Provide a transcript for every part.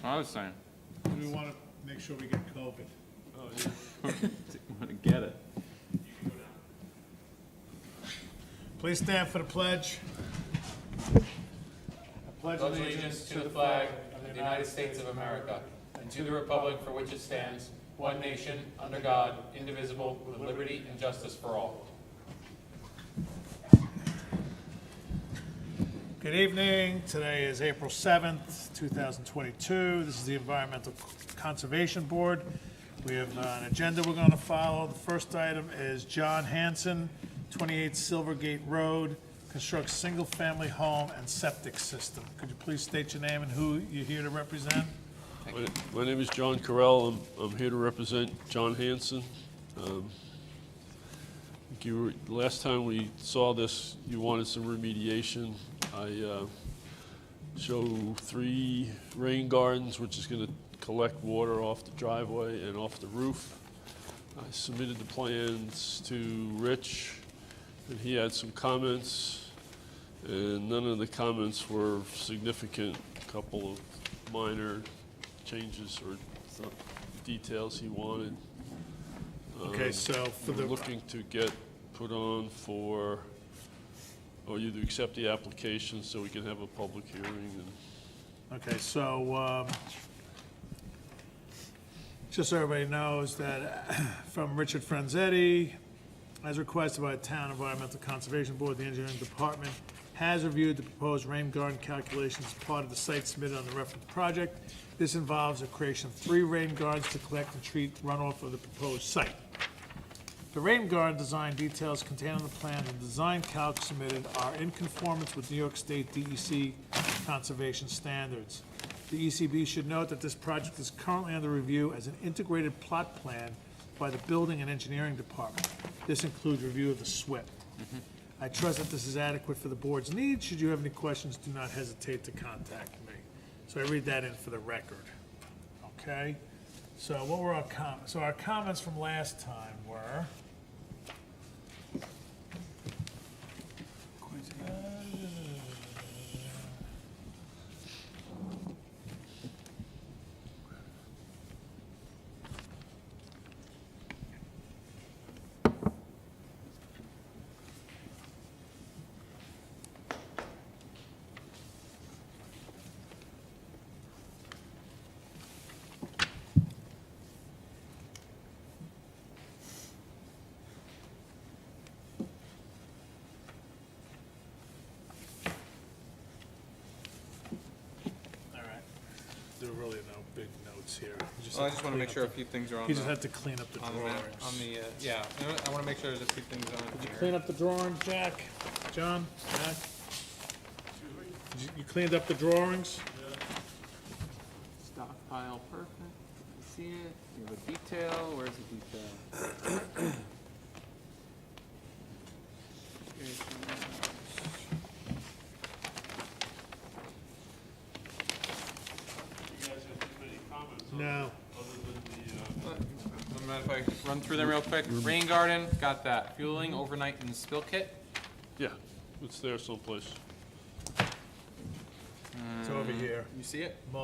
I was saying. We want to make sure we get COVID. Oh, yeah. Want to get it. Please stand for the pledge. Pledge allegiance to the flag of the United States of America and to the republic for which it stands, one nation, under God, indivisible, with liberty and justice for all. Good evening. Today is April 7th, 2022. This is the Environmental Conservation Board. We have an agenda we're going to follow. The first item is John Hanson, 28 Silvergate Road, constructs single-family home and septic system. Could you please state your name and who you're here to represent? My name is John Carell. I'm here to represent John Hanson. Last time we saw this, you wanted some remediation. I show 3 rain gardens, which is going to collect water off the driveway and off the roof. I submitted the plans to Rich, and he had some comments, and none of the comments were significant. A couple of minor changes or details he wanted. Okay, so for We're the, looking to get put on for, or you to accept the application so we can have a public hearing. And okay, so just so everybody knows that from Richard Franzetti, as requested by the Town Environmental Conservation Board, the Engineering Department has reviewed the proposed rain garden calculations as part of the site submitted on the reference project. This involves the creation of 3 rain gardens to collect and treat runoff of the proposed site. The rain garden design details contained on the plan and design calcs submitted are in conformance with New York State DEC conservation standards. The ECB should note that this project is currently under review as an integrated plot plan by the Building and Engineering Department. This includes review of the SWIP. I trust that this is adequate for the board's needs. Should you have any questions, do not hesitate to contact me. So I read that in for the record. Okay? So what were our comments? So our comments from last time were, all right, there are really no big notes here. You Well, I have just to want to clean make up sure a the- few things are on He just the, had to clean up the on drawings. yeah. I want to make sure there's a few things on Did you here. clean up the drawing, Jack? John? Jack? You cleaned up the drawings? Stockpile, perfect. I see it. You have a detail. Where's the detail? you guys have too many comments No. other than Doesn't matter if I run through them real quick. Rain garden, got that. Fueling, overnight, and spill kit. yeah, it's there someplace. It's over here. You see it? It's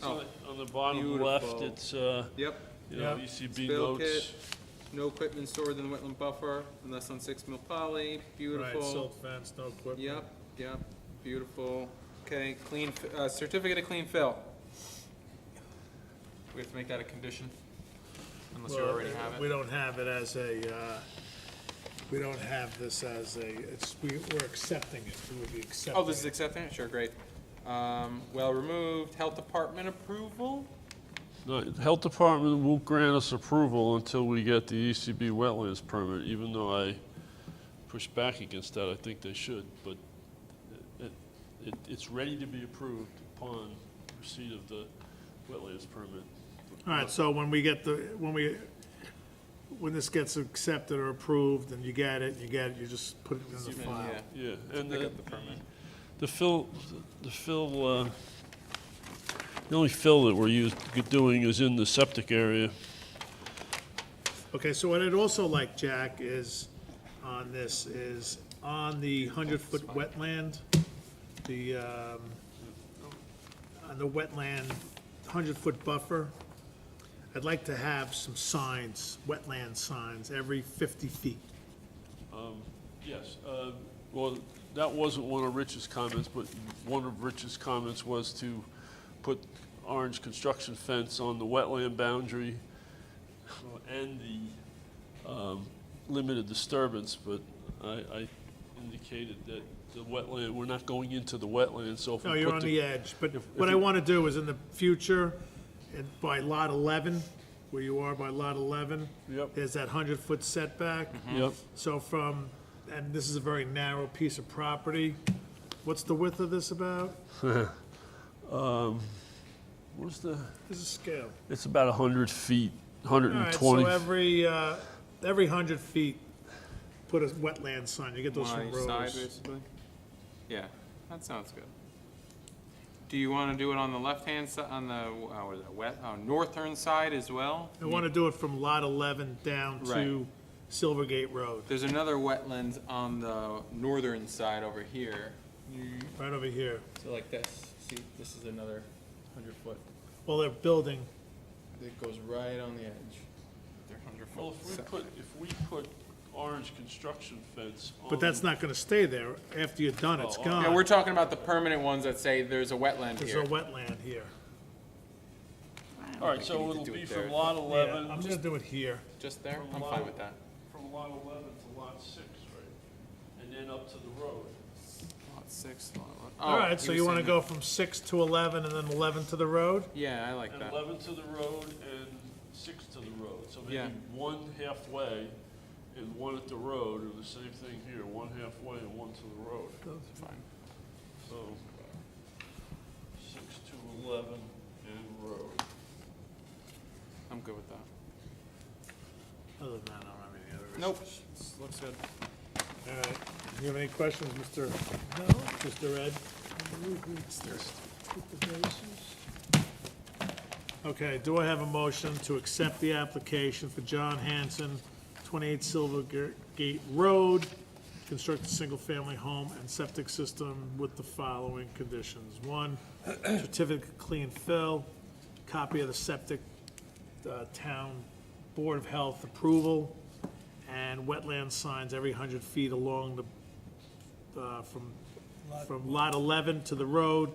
Oh, on the bottom left, beautiful. it's, Yep. Yep. ECB Spill notes. kit. No equipment stored in the wetland buffer unless on 6 mil poly. Right, Beautiful. silt fence, no equipment. Yep. Beautiful. Okay, clean, certificate of clean fill. We have to make that a condition, unless you Well, already have We it. don't have it as a, we don't have this as a, we're accepting it. We would be accepting. Oh, this is accepting it? Sure, great. Well removed, health department approval? No, the Health Department won't grant us approval until we get the ECB wetlands permit, even though I push back against that. I think they should, but it's ready to be approved upon receipt of the wetlands permit. All right, so when we get the, when this gets accepted or approved and you get it, you just put it in the file. Yeah. Yeah, and Pick up the permit. the only fill that we're doing is in the septic area. Okay, so what I'd also like, Jack, is on this, is on the 100-foot wetland, the, on the wetland 100-foot buffer, I'd like to have some signs, wetland signs, every 50 feet. Yes, well, that wasn't one of Rich's comments, but one of Rich's comments was to put orange construction fence on the wetland boundary and the limited disturbance, but I indicated that the wetland, we're not going into the wetland, so if we No, put you're on the edge, but what I want to do is in the future, and by lot 11, where you are by lot 11, Yep. there's that 100-foot setback. Yep, So from, and this is a very narrow piece of property. What's the width of this about? what's the, This is scale. it's about 100 feet, All right, 120. so every 100 feet, put a wetland sign. You get those One on from each side, rows. basically? Yeah, that sounds good. Do you want to do it on the left-hand side, on the, what is it, northern side as well? I want to do it from lot 11 down to Silvergate Road, There's another wetlands on the northern side over here. right over here. So like this, see, this is another 100-foot, Well, they're building, it goes right on the edge. They're 100-foot. Well, if we put orange construction fence on. but that's not going to stay there. After you're done, it's Oh, gone. Yeah, we're talking about the permanent ones that say there's a wetland There's here. a wetland here. All right, think so you need to it'll do be it from there. lot Yeah, 11. I'm gonna do it here. Just there? From I'm lot- fine with that. From lot 11 to lot 6, right? And then up to the road. Lot 6, lot 11. All right, so were you want to saying go from 6 to 11 and then 11 to the road? that- Yeah, I like And that. 11 to the road and 6 to the road. So maybe Yeah. one halfway and one at the road, or the same thing here, one halfway and one to the road. Fine. So 6 to 11 and road. I'm good with that. Other than that, I don't have any other issues. Nope, looks good. All right. You have any questions, Mr. No. Mr. Ed? Okay, do I have a motion to accept the application for John Hanson, 28 Silvergate Road, to construct a single-family home and septic system with the following conditions? 1, certificate of clean fill, copy of the septic, town Board of Health approval, and wetland signs every 100 feet along the, from lot 11 to the road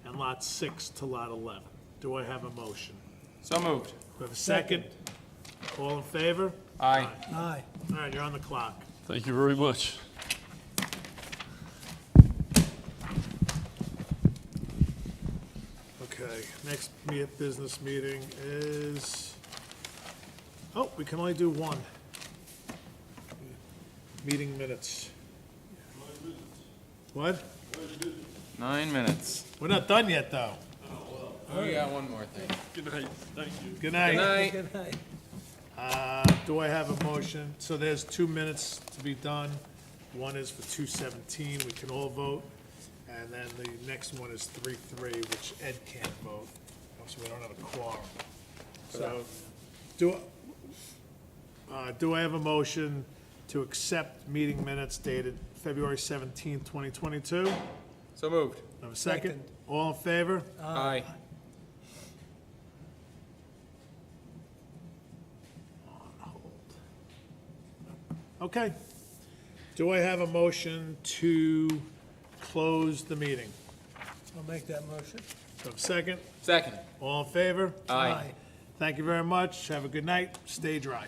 and lot 6 to lot 11. Do I have a motion? So moved. Do I have a second? All in favor? Aye. Aye. All right, you're on the clock. Thank you very much. Okay, next business meeting is, oh, we can only do one. Meeting minutes. What? 9 minutes. We're not done yet, though. We got one more thing. Good night, thank you. Good night. Good night. Do I have a motion? So there's 2 minutes to be done. One is for 217, we can all vote. And then the next one is 3-3, which Ed can't vote, so we don't have a quorum. So, do I have a motion to accept meeting minutes dated February 17th, 2022? So moved. Have a second? All in favor? Aye. Okay. Do I have a motion to close the meeting? I'll make that motion. Have a second? Second. All in favor? Aye. Thank you very much. Have a good night. Stay dry.